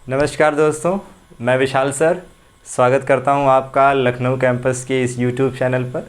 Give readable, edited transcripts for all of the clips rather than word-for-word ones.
नमस्कार दोस्तों, मैं विशाल सर स्वागत करता हूं आपका लखनऊ कैंपस के इस यूट्यूब चैनल पर।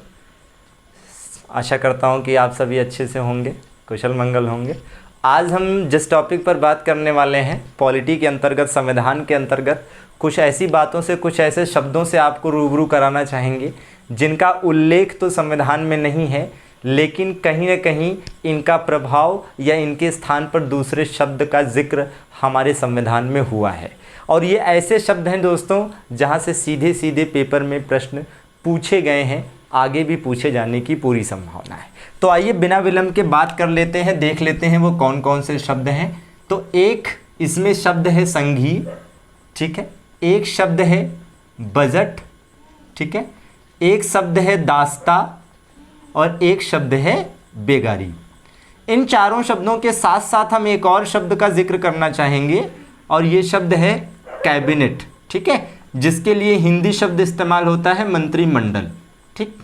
आशा करता हूं कि आप सभी अच्छे से होंगे, कुशल मंगल होंगे। आज हम जिस टॉपिक पर बात करने वाले हैं, पॉलिटी के अंतर्गत, संविधान के अंतर्गत कुछ ऐसी बातों से, कुछ ऐसे शब्दों से आपको रूबरू कराना चाहेंगे जिनका उल्लेख तो संविधान में नहीं है, लेकिन कहीं न कहीं इनका प्रभाव या इनके स्थान पर दूसरे शब्द का जिक्र हमारे संविधान में हुआ है। और ये ऐसे शब्द हैं दोस्तों जहाँ से सीधे सीधे पेपर में प्रश्न पूछे गए हैं, आगे भी पूछे जाने की पूरी संभावना है। तो आइए बिना विलंब के बात कर लेते हैं, देख लेते हैं वो कौन कौन से शब्द हैं। तो एक इसमें शब्द है संघीय, ठीक है। एक शब्द है बजट, ठीक है। एक शब्द है दास्ता और एक शब्द है बेगारी। इन चारों शब्दों के साथ साथ हम एक और शब्द का जिक्र करना चाहेंगे और ये शब्द है कैबिनेट, ठीक है, जिसके लिए हिंदी शब्द इस्तेमाल होता है मंत्रिमंडल, ठीक।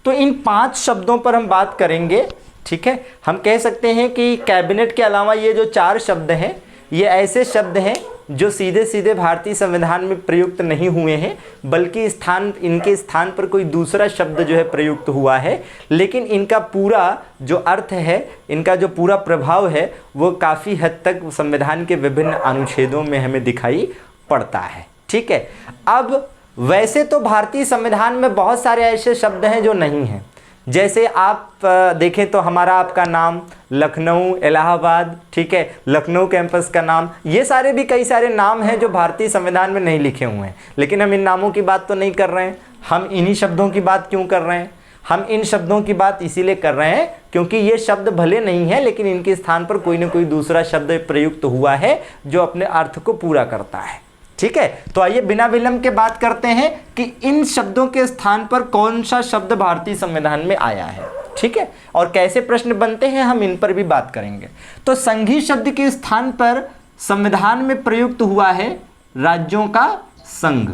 तो इन 5 शब्दों पर हम बात करेंगे, ठीक है। हम कह सकते हैं कि कैबिनेट के अलावा ये जो 4 शब्द हैं, ये ऐसे शब्द हैं जो सीधे सीधे भारतीय संविधान में प्रयुक्त नहीं हुए हैं, बल्कि इनके स्थान पर कोई दूसरा शब्द जो है प्रयुक्त हुआ है। लेकिन इनका पूरा जो अर्थ है, इनका जो पूरा प्रभाव है, वो काफ़ी हद तक संविधान के विभिन्न अनुच्छेदों में हमें दिखाई पड़ता है, ठीक है। अब वैसे तो भारतीय संविधान में बहुत सारे ऐसे शब्द हैं जो नहीं हैं। जैसे आप देखें तो हमारा आपका नाम लखनऊ, इलाहाबाद, ठीक है, लखनऊ कैंपस का नाम, ये सारे भी कई सारे नाम हैं जो भारतीय संविधान में नहीं लिखे हुए हैं। लेकिन हम इन नामों की बात तो नहीं कर रहे हैं। हम इन्हीं शब्दों की बात क्यों कर रहे हैं? हम इन शब्दों की बात इसीलिए कर रहे हैं क्योंकि ये शब्द भले नहीं है, लेकिन इनके स्थान पर कोई ना कोई दूसरा शब्द प्रयुक्त हुआ है जो अपने अर्थ को पूरा करता है, ठीक है। तो आइए बिना विलंब के बात करते हैं कि इन शब्दों के स्थान पर कौन सा शब्द भारतीय संविधान में आया है, ठीक है, और कैसे प्रश्न बनते हैं, हम इन पर भी बात करेंगे। तो संघीय शब्द के स्थान पर संविधान में प्रयुक्त हुआ है राज्यों का संघ,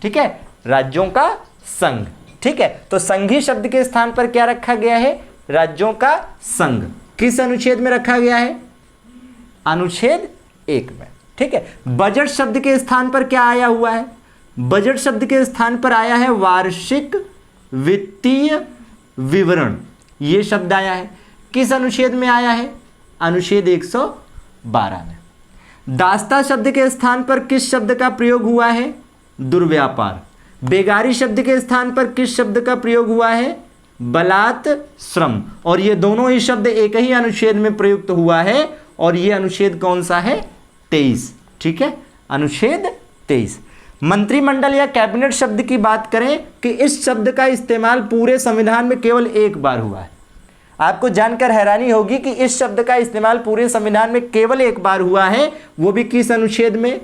ठीक है, राज्यों का संघ, ठीक है। तो संघीय शब्द के स्थान पर क्या रखा गया है? राज्यों का संघ। किस अनुच्छेद में रखा गया है? अनुच्छेद 1 में, ठीक है। बजट शब्द के स्थान पर क्या आया हुआ है? बजट शब्द के स्थान पर आया है वार्षिक वित्तीय विवरण, ये शब्द आया है। किस अनुच्छेद में आया है? अनुच्छेद 112 में। दास्ता शब्द के स्थान पर किस शब्द का प्रयोग हुआ है? दुर्व्यापार। बेगारी शब्द के स्थान पर किस शब्द का प्रयोग हुआ है? बलात् श्रम। और ये दोनों ही शब्द एक ही अनुच्छेद में प्रयुक्त हुआ है, और ये अनुच्छेद कौन सा है? 23, ठीक है, अनुच्छेद 23। मंत्रिमंडल या कैबिनेट शब्द की बात करें कि इस शब्द का इस्तेमाल पूरे संविधान में केवल एक बार हुआ है। आपको जानकर हैरानी होगी कि इस शब्द का इस्तेमाल पूरे संविधान में केवल एक बार हुआ है, वो भी किस अनुच्छेद में?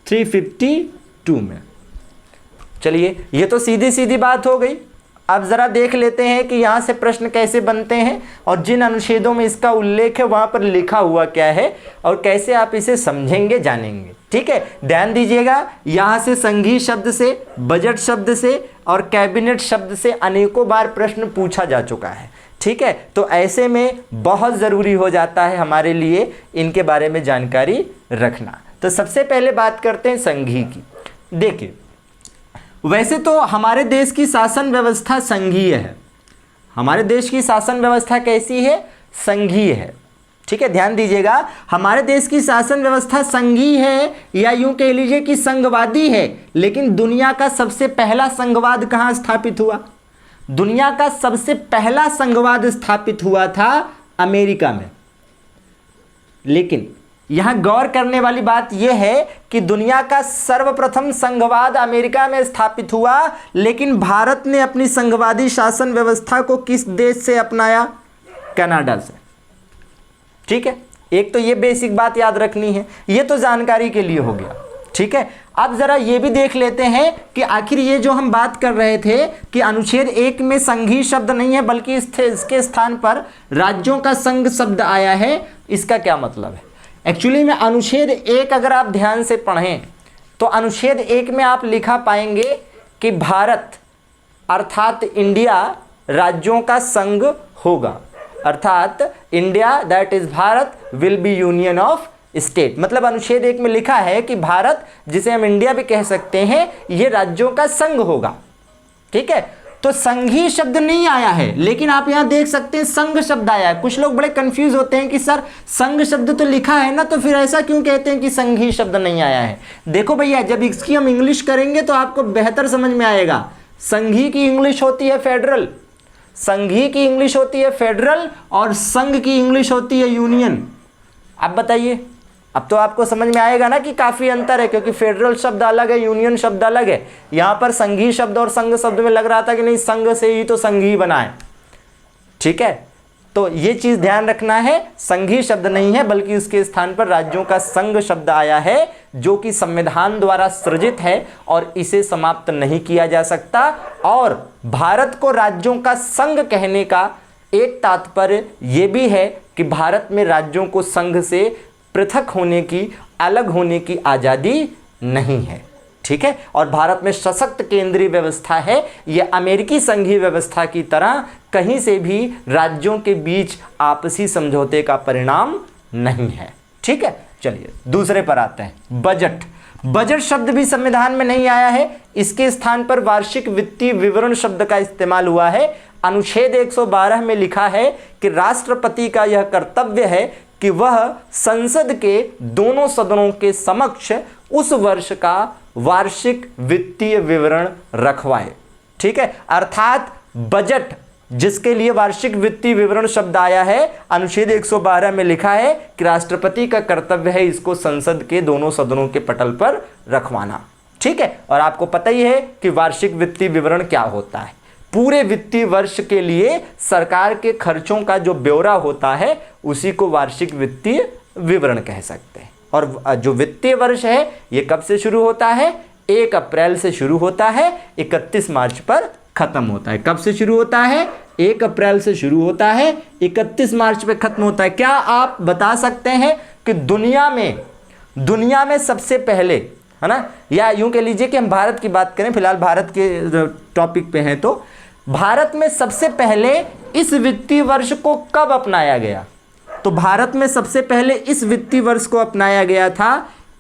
352 में। चलिए, ये तो सीधी सीधी बात हो गई। अब जरा देख लेते हैं कि यहाँ से प्रश्न कैसे बनते हैं और जिन अनुच्छेदों में इसका उल्लेख है वहाँ पर लिखा हुआ क्या है और कैसे आप इसे समझेंगे, जानेंगे, ठीक है। ध्यान दीजिएगा, यहाँ से संघीय शब्द से, बजट शब्द से और कैबिनेट शब्द से अनेकों बार प्रश्न पूछा जा चुका है, ठीक है। तो ऐसे में बहुत ज़रूरी हो जाता है हमारे लिए इनके बारे में जानकारी रखना। तो सबसे पहले बात करते हैं संघीय की। देखिए, वैसे तो हमारे देश की शासन व्यवस्था संघीय है। हमारे देश की शासन व्यवस्था कैसी है? संघीय है, ठीक है। ध्यान दीजिएगा, हमारे देश की शासन व्यवस्था संघीय है या यूं कह लीजिए कि संघवादी है। लेकिन दुनिया का सबसे पहला संघवाद कहाँ स्थापित हुआ? दुनिया का सबसे पहला संघवाद स्थापित हुआ था अमेरिका में। लेकिन यहाँ गौर करने वाली बात यह है कि दुनिया का सर्वप्रथम संघवाद अमेरिका में स्थापित हुआ, लेकिन भारत ने अपनी संघवादी शासन व्यवस्था को किस देश से अपनाया? कनाडा से, ठीक है। एक तो ये बेसिक बात याद रखनी है, ये तो जानकारी के लिए हो गया, ठीक है। अब जरा ये भी देख लेते हैं कि आखिर ये जो हम बात कर रहे थे कि अनुच्छेद 1 में संघीय शब्द नहीं है बल्कि इसके स्थान पर राज्यों का संघ शब्द आया है, इसका क्या मतलब है? एक्चुअली में अनुच्छेद 1 अगर आप ध्यान से पढ़ें तो अनुच्छेद 1 में आप लिखा पाएंगे कि भारत अर्थात इंडिया राज्यों का संघ होगा, अर्थात India that is Bharat will be union of state, मतलब अनुच्छेद 1 में लिखा है कि भारत, जिसे हम इंडिया भी कह सकते हैं, ये राज्यों का संघ होगा। ठीक है, तो संघीय शब्द नहीं आया है, लेकिन आप यहां देख सकते हैं संघ शब्द आया है। कुछ लोग बड़े कंफ्यूज होते हैं कि सर संघ शब्द तो लिखा है ना, तो फिर ऐसा क्यों कहते हैं कि संघीय शब्द नहीं आया है। देखो भैया, जब इसकी हम इंग्लिश करेंगे तो आपको बेहतर समझ में आएगा। संघीय की इंग्लिश होती है फेडरल, संघीय की इंग्लिश होती है फेडरल, और संघ की इंग्लिश होती है यूनियन। अब बताइए, अब तो आपको समझ में आएगा ना कि काफी अंतर है, क्योंकि फेडरल शब्द अलग है, यूनियन शब्द अलग है। यहां पर संघीय शब्द और संघ शब्द में लग रहा था कि नहीं, संघ से ही तो संघीय बना है। ठीक है, तो ये चीज ध्यान रखना है, संघीय शब्द नहीं है, बल्कि उसके स्थान पर राज्यों का संघ शब्द आया है, जो कि संविधान द्वारा सृजित है और इसे समाप्त नहीं किया जा सकता। और भारत को राज्यों का संघ कहने का एक तात्पर्य यह भी है कि भारत में राज्यों को संघ से पृथक होने की, अलग होने की आजादी नहीं है। ठीक है, और भारत में सशक्त केंद्रीय व्यवस्था है। यह अमेरिकी संघीय व्यवस्था की तरह कहीं से भी राज्यों के बीच आपसी समझौते का परिणाम नहीं है। ठीक है, चलिए दूसरे पर आते हैं। बजट। बजट शब्द भी संविधान में नहीं आया है, इसके स्थान पर वार्षिक वित्तीय विवरण शब्द का इस्तेमाल हुआ है। अनुच्छेद 112 में लिखा है कि राष्ट्रपति का यह कर्तव्य है कि वह संसद के दोनों सदनों के समक्ष उस वर्ष का वार्षिक वित्तीय विवरण रखवाए। ठीक है, अर्थात बजट जिसके लिए वार्षिक वित्तीय विवरण शब्द आया है, अनुच्छेद 112 में लिखा है कि राष्ट्रपति का कर्तव्य है इसको संसद के दोनों सदनों के पटल पर रखवाना। ठीक है, और आपको पता ही है कि वार्षिक वित्तीय विवरण क्या होता है। पूरे वित्तीय वर्ष के लिए सरकार के खर्चों का जो ब्यौरा होता है उसी को वार्षिक वित्तीय विवरण कह सकते हैं। और जो वित्तीय वर्ष है ये कब से शुरू होता है? 1 अप्रैल से शुरू होता है, 31 मार्च पर खत्म होता है। कब से शुरू होता है? 1 अप्रैल से शुरू होता है, 31 मार्च पे खत्म होता है। क्या आप बता सकते हैं कि दुनिया में सबसे पहले, है ना, या यूं कह लीजिए कि हम भारत की बात करें, फिलहाल भारत के टॉपिक पे हैं, तो भारत में सबसे पहले इस वित्तीय वर्ष को कब अपनाया गया? तो भारत में सबसे पहले इस वित्तीय वर्ष को अपनाया गया था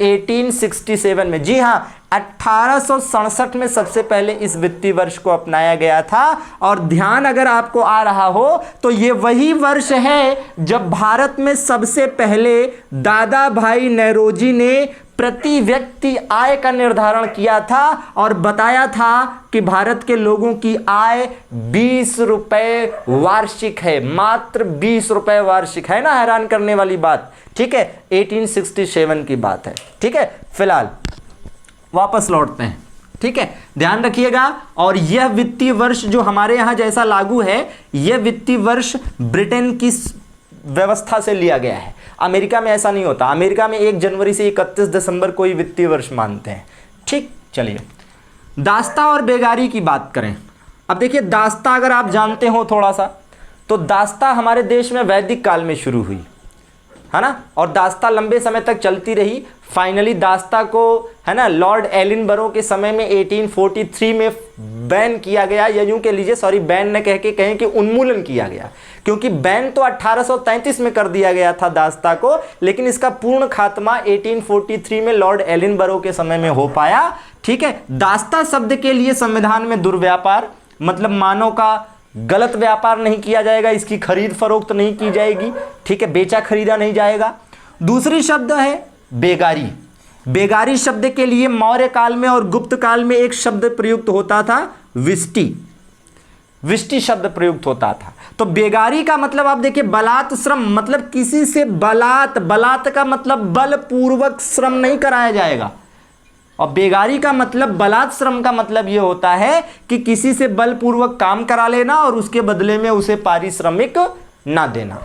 1867 में। जी हाँ, 1867 में सबसे पहले इस वित्तीय वर्ष को अपनाया गया था। और ध्यान अगर आपको आ रहा हो तो ये वही वर्ष है जब भारत में सबसे पहले दादा भाई नौरोजी ने प्रति व्यक्ति आय का निर्धारण किया था और बताया था कि भारत के लोगों की आय 20 रुपए वार्षिक है, मात्र 20 रुपए वार्षिक है ना, हैरान करने वाली बात। ठीक है, 1867 की बात है। ठीक है, फिलहाल वापस लौटते हैं। ठीक है, ध्यान रखिएगा। और यह वित्तीय वर्ष जो हमारे यहां जैसा लागू है, यह वित्तीय वर्ष ब्रिटेन की व्यवस्था से लिया गया है। अमेरिका में ऐसा नहीं होता। अमेरिका में 1 जनवरी से 31 दिसंबर को ही वित्तीय वर्ष मानते हैं। ठीक, चलिए दास्ता और बेगारी की बात करें। अब देखिए, दास्ता अगर आप जानते हो थोड़ा सा, तो दास्ता हमारे देश में वैदिक काल में शुरू हुई, है ना, और दास्ता लंबे समय तक चलती रही। फाइनली दास्ता को, है ना, लॉर्ड एलिनबरो के समय में 1843 में बैन किया गया, या यूं कह लीजिए, सॉरी बैन न कह के कहें कि उन्मूलन किया गया, क्योंकि बैन तो 1833 में कर दिया गया था दास्ता को, लेकिन इसका पूर्ण खात्मा 1843 में लॉर्ड एलिनबरो के समय में हो पाया। ठीक है, दास्ता शब्द के लिए संविधान में दुर्व्यापार, मतलब मानव का गलत व्यापार नहीं किया जाएगा, इसकी खरीद फरोख्त नहीं की जाएगी। ठीक है, बेचा खरीदा नहीं जाएगा। दूसरी शब्द है बेगारी। बेगारी शब्द के लिए मौर्य काल में और गुप्त काल में एक शब्द प्रयुक्त होता था, विष्टि। विष्टि शब्द प्रयुक्त होता था। तो बेगारी का मतलब आप देखिए, बलात् श्रम, मतलब किसी से बलात् का मतलब बलपूर्वक श्रम नहीं कराया जाएगा। और बेगारी का मतलब, बलात् श्रम का मतलब यह होता है कि किसी से बलपूर्वक काम करा लेना और उसके बदले में उसे पारिश्रमिक ना देना।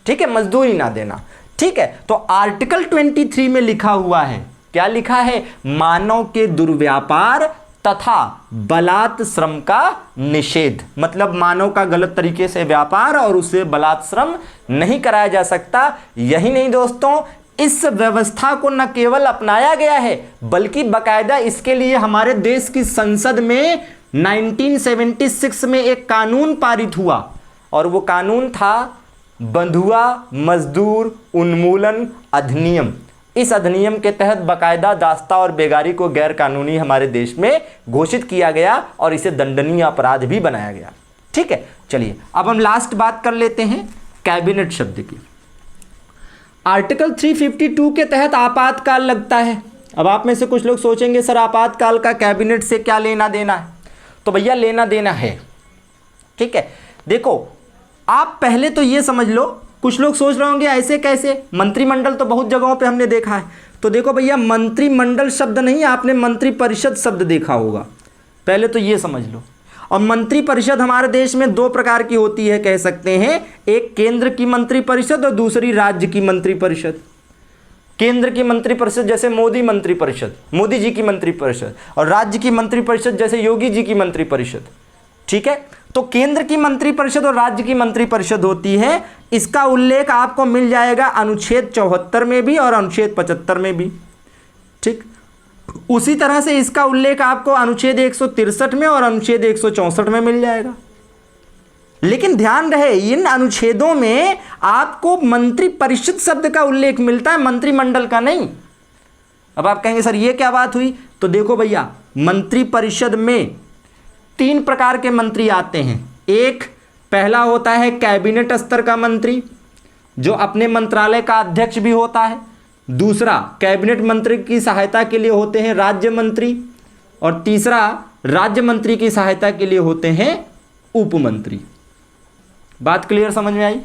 ठीक है, मजदूरी ना देना। ठीक है, तो आर्टिकल 23 में लिखा हुआ है, क्या लिखा है? मानव के दुर्व्यापार तथा बलात् श्रम का निषेध, मतलब मानव का गलत तरीके से व्यापार और उसे बलात् श्रम नहीं कराया जा सकता। यही नहीं दोस्तों, इस व्यवस्था को न केवल अपनाया गया है, बल्कि बकायदा इसके लिए हमारे देश की संसद में 1976 में एक कानून पारित हुआ, और वो कानून था बंधुआ मजदूर उन्मूलन अधिनियम। इस अधिनियम के तहत बाकायदा दास्ता और बेगारी को गैर कानूनी हमारे देश में घोषित किया गया और इसे दंडनीय अपराध भी बनाया गया। ठीक है, चलिए अब हम लास्ट बात कर लेते हैं कैबिनेट शब्द की। आर्टिकल 352 के तहत आपातकाल लगता है। अब आप में से कुछ लोग सोचेंगे सर आपातकाल का कैबिनेट से क्या लेना देना है, तो भैया लेना देना है। ठीक है, देखो आप पहले तो ये समझ लो, कुछ लोग सोच रहे होंगे ऐसे कैसे, मंत्रिमंडल तो बहुत जगहों पे हमने देखा है। तो देखो भैया मंत्रिमंडल शब्द नहीं, आपने मंत्रिपरिषद शब्द देखा होगा, पहले तो ये समझ लो। और मंत्रिपरिषद हमारे देश में दो प्रकार की होती है, कह सकते हैं, एक केंद्र की मंत्रिपरिषद और दूसरी राज्य की मंत्रिपरिषद। केंद्र की मंत्रिपरिषद जैसे मोदी मंत्रिपरिषद, मोदी जी की मंत्रिपरिषद, और राज्य की मंत्रिपरिषद जैसे योगी जी की मंत्रिपरिषद। ठीक है, तो केंद्र की मंत्रिपरिषद और राज्य की मंत्रिपरिषद होती है, इसका उल्लेख आपको मिल जाएगा अनुच्छेद 74 में भी और अनुच्छेद 75 में भी। ठीक, उसी तरह से इसका उल्लेख आपको अनुच्छेद 163 में और अनुच्छेद 164 में मिल जाएगा। लेकिन ध्यान रहे इन अनुच्छेदों में आपको मंत्रिपरिषद शब्द का उल्लेख मिलता है, मंत्रिमंडल का नहीं। अब आप कहेंगे सर ये क्या बात हुई, तो देखो भैया मंत्रिपरिषद में 3 प्रकार के मंत्री आते हैं। एक पहला होता है कैबिनेट स्तर का मंत्री जो अपने मंत्रालय का अध्यक्ष भी होता है। दूसरा कैबिनेट मंत्री की सहायता के लिए होते हैं राज्य मंत्री, और तीसरा राज्य मंत्री की सहायता के लिए होते हैं उप मंत्री। बात क्लियर समझ में आई?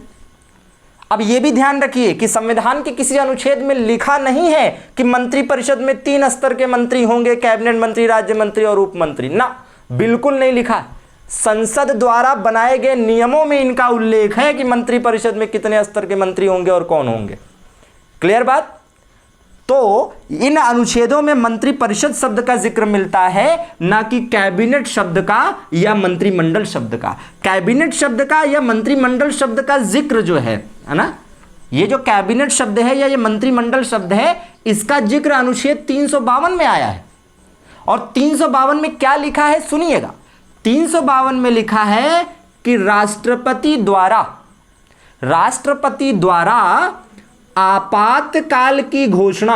अब यह भी ध्यान रखिए कि संविधान के किसी अनुच्छेद में लिखा नहीं है कि मंत्रिपरिषद में 3 स्तर के मंत्री होंगे, कैबिनेट मंत्री, राज्य मंत्री और उप मंत्री, ना, बिल्कुल नहीं लिखा। संसद द्वारा बनाए गए नियमों में इनका उल्लेख है कि मंत्रिपरिषद में कितने स्तर के मंत्री होंगे और कौन होंगे। क्लियर बात? तो इन अनुच्छेदों में मंत्रिपरिषद शब्द का जिक्र मिलता है, ना कि कैबिनेट शब्द का या मंत्रिमंडल शब्द का। कैबिनेट शब्द का या मंत्रिमंडल शब्द का जिक्र जो है ना, ये जो कैबिनेट शब्द है या ये मंत्रिमंडल शब्द है, इसका जिक्र अनुच्छेद 352 में आया है। और 352 में क्या लिखा है सुनिएगा। 352 में लिखा है कि राष्ट्रपति द्वारा आपातकाल की घोषणा,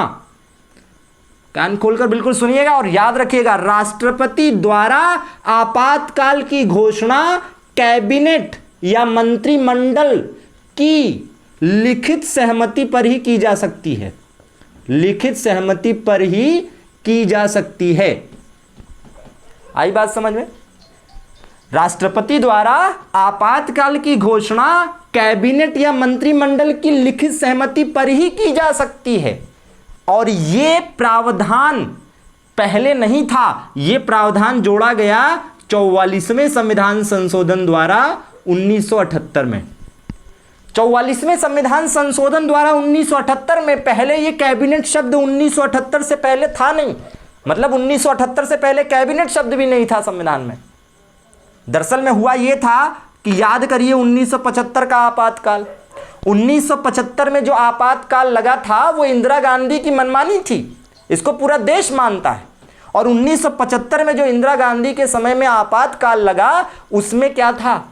कान खोलकर बिल्कुल सुनिएगा और याद रखिएगा, राष्ट्रपति द्वारा आपातकाल की घोषणा कैबिनेट या मंत्रिमंडल की लिखित सहमति पर ही की जा सकती है। लिखित सहमति पर ही की जा सकती है। आई बात समझ में? राष्ट्रपति द्वारा आपातकाल की घोषणा कैबिनेट या मंत्रिमंडल की लिखित सहमति पर ही की जा सकती है। और यह प्रावधान पहले नहीं था, यह प्रावधान जोड़ा गया 44वें संविधान संशोधन द्वारा 1978 में। 44वें संविधान संशोधन द्वारा 1978 में, पहले यह कैबिनेट शब्द 1978 से पहले था नहीं, मतलब 1978 से पहले कैबिनेट शब्द भी नहीं था संविधान में। दरअसल में हुआ यह था कि याद करिए 1975 का आपातकाल, 1975 में जो आपातकाल लगा था वो इंदिरा गांधी की मनमानी थी, इसको पूरा देश मानता है। और 1975 में जो इंदिरा गांधी के समय में आपातकाल लगा, उसमें क्या था?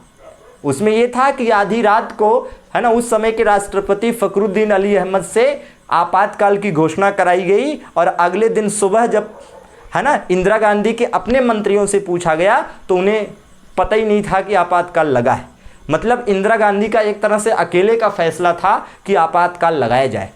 उसमें यह था कि आधी रात को, है ना, उस समय के राष्ट्रपति फखरुद्दीन अली अहमद से आपातकाल की घोषणा कराई गई। और अगले दिन सुबह जब, है ना, इंदिरा गांधी के अपने मंत्रियों से पूछा गया तो उन्हें पता ही नहीं था कि आपातकाल लगा है। मतलब इंदिरा गांधी का एक तरह से अकेले का फैसला था कि आपातकाल लगाया जाए।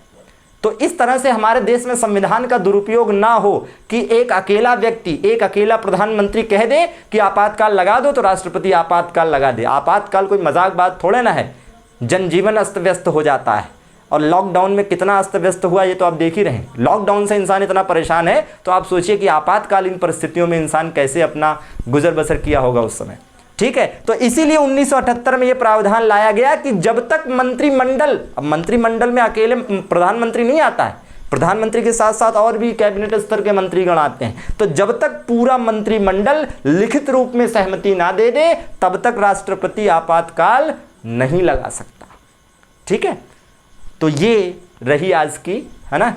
तो इस तरह से हमारे देश में संविधान का दुरुपयोग ना हो कि एक अकेला व्यक्ति, एक अकेला प्रधानमंत्री कह दे कि आपातकाल लगा दो तो राष्ट्रपति आपातकाल लगा दे। आपातकाल कोई मजाक बात थोड़े ना है। जनजीवन अस्त व्यस्त हो जाता है, और लॉकडाउन में कितना अस्त व्यस्त हुआ ये तो आप देख ही रहे हैं। लॉकडाउन से इंसान इतना परेशान है, तो आप सोचिए कि आपातकालीन परिस्थितियों में इंसान कैसे अपना गुजर बसर किया होगा उस समय। ठीक है, तो इसीलिए 1978 में यह प्रावधान लाया गया कि जब तक मंत्रिमंडल, अब मंत्रिमंडल में अकेले प्रधानमंत्री नहीं आता है, प्रधानमंत्री के साथ साथ और भी कैबिनेट स्तर के मंत्रीगण आते हैं, तो जब तक पूरा मंत्रिमंडल लिखित रूप में सहमति ना दे दे, तब तक राष्ट्रपति आपातकाल नहीं लगा सकता। ठीक है, तो ये रही आज की, है ना,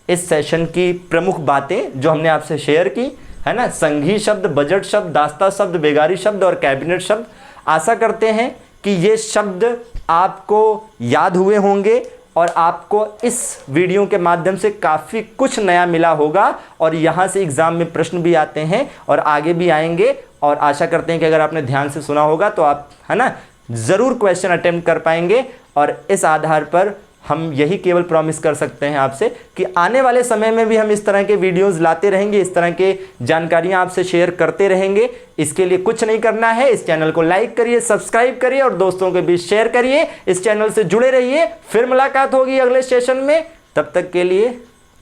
इस सेशन की प्रमुख बातें जो हमने आपसे शेयर की, है ना। संघीय शब्द, बजट शब्द, दास्ता शब्द, बेगारी शब्द और कैबिनेट शब्द। आशा करते हैं कि ये शब्द आपको याद हुए होंगे और आपको इस वीडियो के माध्यम से काफ़ी कुछ नया मिला होगा और यहाँ से एग्ज़ाम में प्रश्न भी आते हैं और आगे भी आएंगे। और आशा करते हैं कि अगर आपने ध्यान से सुना होगा तो आप, है ना, ज़रूर क्वेश्चन अटेम्प्ट कर पाएंगे। और इस आधार पर हम यही केवल प्रॉमिस कर सकते हैं आपसे कि आने वाले समय में भी हम इस तरह के वीडियोस लाते रहेंगे, इस तरह के जानकारियां आपसे शेयर करते रहेंगे। इसके लिए कुछ नहीं करना है, इस चैनल को लाइक करिए, सब्सक्राइब करिए और दोस्तों के बीच शेयर करिए। इस चैनल से जुड़े रहिए। फिर मुलाकात होगी अगले सेशन में, तब तक के लिए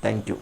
थैंक यू।